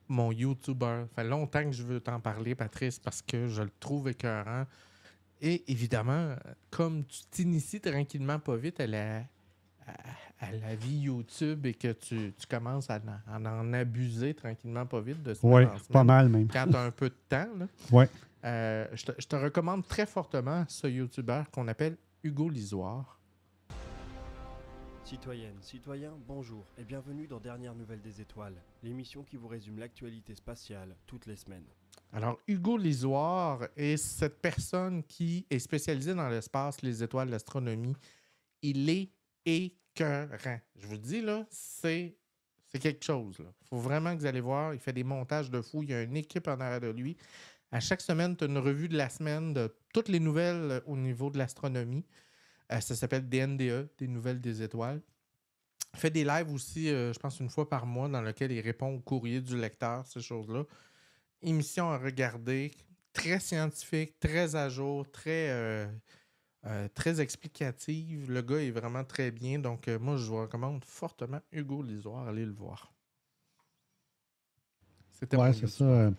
mon YouTuber. Ça fait longtemps que je veux t'en parler, Patrice, parce que je le trouve écœurant. Et évidemment, comme tu t'inities tranquillement pas vite à la vie YouTube et que tu commences à en abuser tranquillement pas vite de Oui, semaine en pas semaine, mal même. quand tu as un peu de temps, là, Oui. je te recommande très fortement ce YouTuber qu'on appelle Hugo Lisoire. Citoyennes, citoyens, bonjour et bienvenue dans Dernières Nouvelles des Étoiles, l'émission qui vous résume l'actualité spatiale toutes les semaines. Alors, Hugo Lisoire est cette personne qui est spécialisée dans l'espace, les étoiles, l'astronomie. Il est écœurant. Je vous dis, là, c'est quelque chose. Il faut vraiment que vous allez voir. Il fait des montages de fou. Il y a une équipe en arrière de lui. À chaque semaine, tu as une revue de la semaine de toutes les nouvelles au niveau de l'astronomie. Ça s'appelle DNDE, des nouvelles des étoiles. Il fait des lives aussi, je pense, une fois par mois, dans lequel il répond au courrier du lecteur, ces choses-là. Émission à regarder, très scientifique, très à jour, très explicative. Le gars est vraiment très bien. Donc, moi, je vous recommande fortement Hugo Lisoire. Allez le voir. C'était Ouais, mon c'est YouTuber. ça.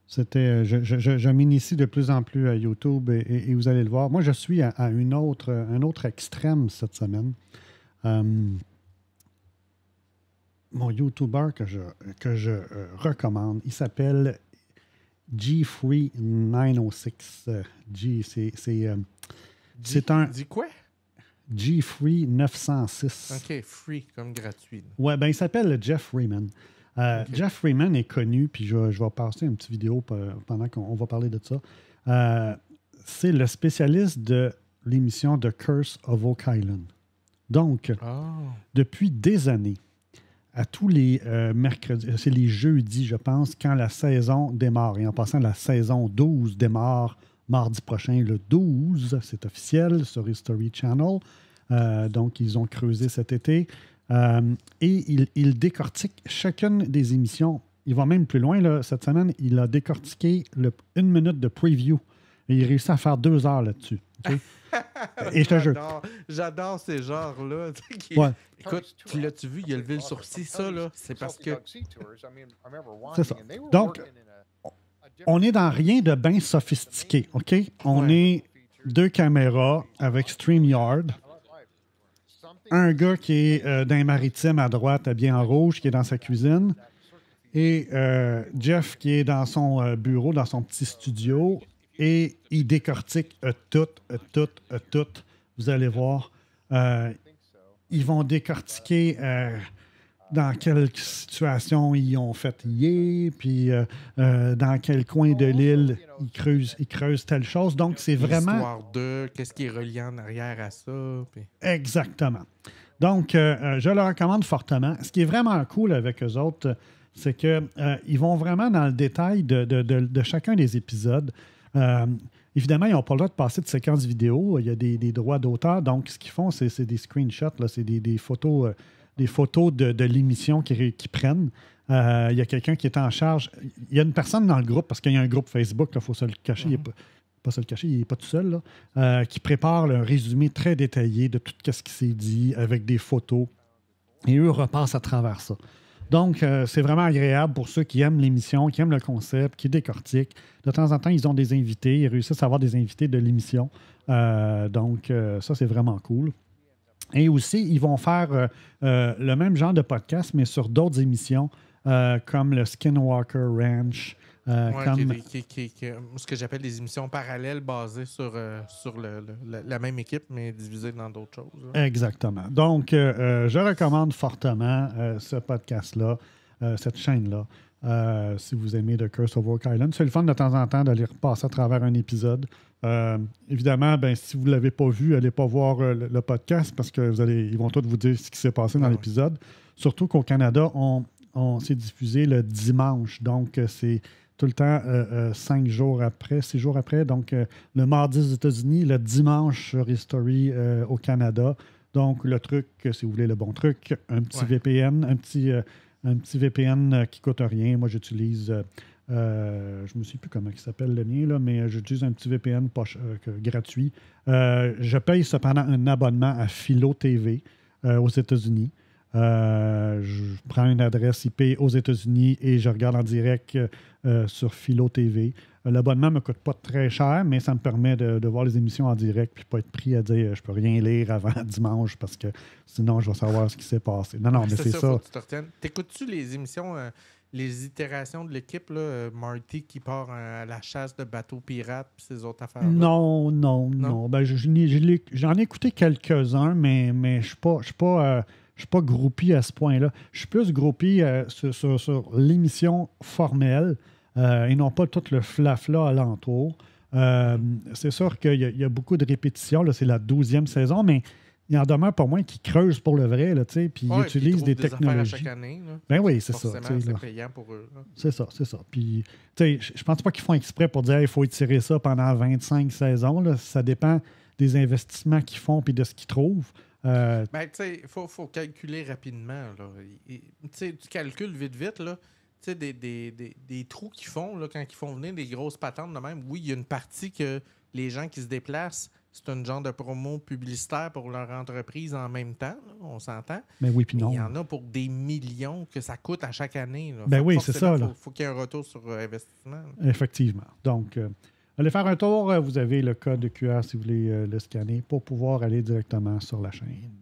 C'était, je m'initie de plus en plus à YouTube et vous allez le voir. Moi, je suis à un autre extrême cette semaine. Mon YouTuber que je recommande, il s'appelle G-Free906. C'est un Dis quoi? G-Free906. OK, free, comme gratuit. Là. Ouais, ben il s'appelle Jeff Freeman. OK. Jeff Freeman est connu, puis je vais passer une petite vidéo pendant qu'on va parler de ça. C'est le spécialiste de l'émission The Curse of Oak Island. Donc, depuis des années, à tous les mercredis, c'est les jeudis, je pense, quand la saison démarre. Et en passant, la saison 12 démarre mardi prochain, le 12, c'est officiel, sur History Channel. Donc, ils ont creusé cet été. Et il décortique chacune des émissions. Il va même plus loin. Là, cette semaine, il a décortiqué une minute de preview. Et il réussit à faire 2 heures là-dessus. Okay? Et je te jure. J'adore ces genres-là. Ouais. Écoute, l'as-tu vu? Il a levé le sourcil, ça, là. C'est parce que... C'est ça. Donc, on est dans rien de bien sophistiqué, OK? On est 2 caméras avec StreamYard. Un gars qui est dans les maritimes à droite, habillé en rouge, qui est dans sa cuisine. Et Jeff qui est dans son bureau, dans son petit studio. Et il décortique tout. Vous allez voir. Ils vont décortiquer dans quelle situation ils ont fait hier, puis dans quel coin de l'île ils creusent telle chose. Donc, c'est vraiment... L'histoire de... Qu'est-ce qui est relié en arrière à ça? Puis... Exactement. Donc, je le recommande fortement. Ce qui est vraiment cool avec eux autres, c'est qu'ils vont vraiment dans le détail de chacun des épisodes. Évidemment, ils n'ont pas le droit de passer de séquences vidéo. Il y a des droits d'auteur. Donc, ce qu'ils font, c'est des screenshots. Là, c'est des photos de l'émission qu'ils prennent. Il y a quelqu'un qui est en charge. Il y a une personne dans le groupe, parce qu'il y a un groupe Facebook, il faut se le cacher. Il n'est pas tout seul, là, qui prépare un résumé très détaillé de tout ce qui s'est dit avec des photos. Et eux repassent à travers ça. Donc, c'est vraiment agréable pour ceux qui aiment l'émission, qui aiment le concept, qui décortiquent. De temps en temps, ils ont des invités. Ils réussissent à avoir des invités de l'émission. Donc, ça, c'est vraiment cool. Et aussi, ils vont faire le même genre de podcast, mais sur d'autres émissions, comme le Skinwalker Ranch. Ce que j'appelle des émissions parallèles basées sur la même équipe, mais divisées dans d'autres choses. Là. Exactement. Donc, je recommande fortement ce podcast-là, cette chaîne-là, si vous aimez The Curse of Oak Island. C'est le fun de temps en temps d'aller repasser à travers un épisode. Évidemment, si vous ne l'avez pas vu, allez pas voir le podcast parce qu'ils vont tous vous dire ce qui s'est passé dans l'épisode. Surtout qu'au Canada, on s'est diffusé le dimanche. Donc, c'est tout le temps 6 jours après. Donc, le mardi aux États-Unis, le dimanche sur History au Canada. Donc, le truc, si vous voulez le bon truc, un petit VPN, un petit VPN qui ne coûte rien. Moi, j'utilise, je ne me souviens plus comment il s'appelle le mien, là, mais j'utilise un petit VPN gratuit. Je paye cependant un abonnement à Philo TV aux États-Unis. Je prends une adresse IP aux États-Unis et je regarde en direct sur Philo TV. L'abonnement ne me coûte pas très cher, mais ça me permet de voir les émissions en direct puis pas être pris à dire je peux rien lire avant dimanche parce que sinon je vais savoir ce qui s'est passé. Non, mais c'est ça. Faut que tu te retiennes. T'écoutes-tu les émissions, les itérations de l'équipe, là, Marty qui part à la chasse de bateaux pirates et ces autres affaires-là? Non. Ben, j'en ai écouté quelques-uns, mais je ne suis pas groupie à ce point-là. Je suis plus groupie sur l'émission formelle et non pas tout le flafla alentour. C'est sûr qu'il y a beaucoup de répétitions. Là, c'est la 12e saison, mais il en demeure pas moins qui creusent pour le vrai, là, puis ils utilisent des technologies. À chaque année, là. Ben oui, c'est ça. C'est payant pour eux. Là. C'est ça. Puis, je pense pas qu'ils font exprès pour dire il faut étirer ça pendant 25 saisons. Là. Ça dépend des investissements qu'ils font et de ce qu'ils trouvent. Il faut calculer rapidement. Là. Tu calcules vite, là. Des trous qu'ils font là, quand ils font venir des grosses patentes de même. Oui, il y a une partie que les gens qui se déplacent, c'est un genre de promo publicitaire pour leur entreprise en même temps, là, on s'entend. Mais oui, puis non. Il y en a pour des millions que ça coûte à chaque année. Là. Ben oui, c'est ça. Il faut qu'il y ait un retour sur investissement. Là. Effectivement. Donc, allez faire un tour. Vous avez le code QR si vous voulez le scanner pour pouvoir aller directement sur la chaîne.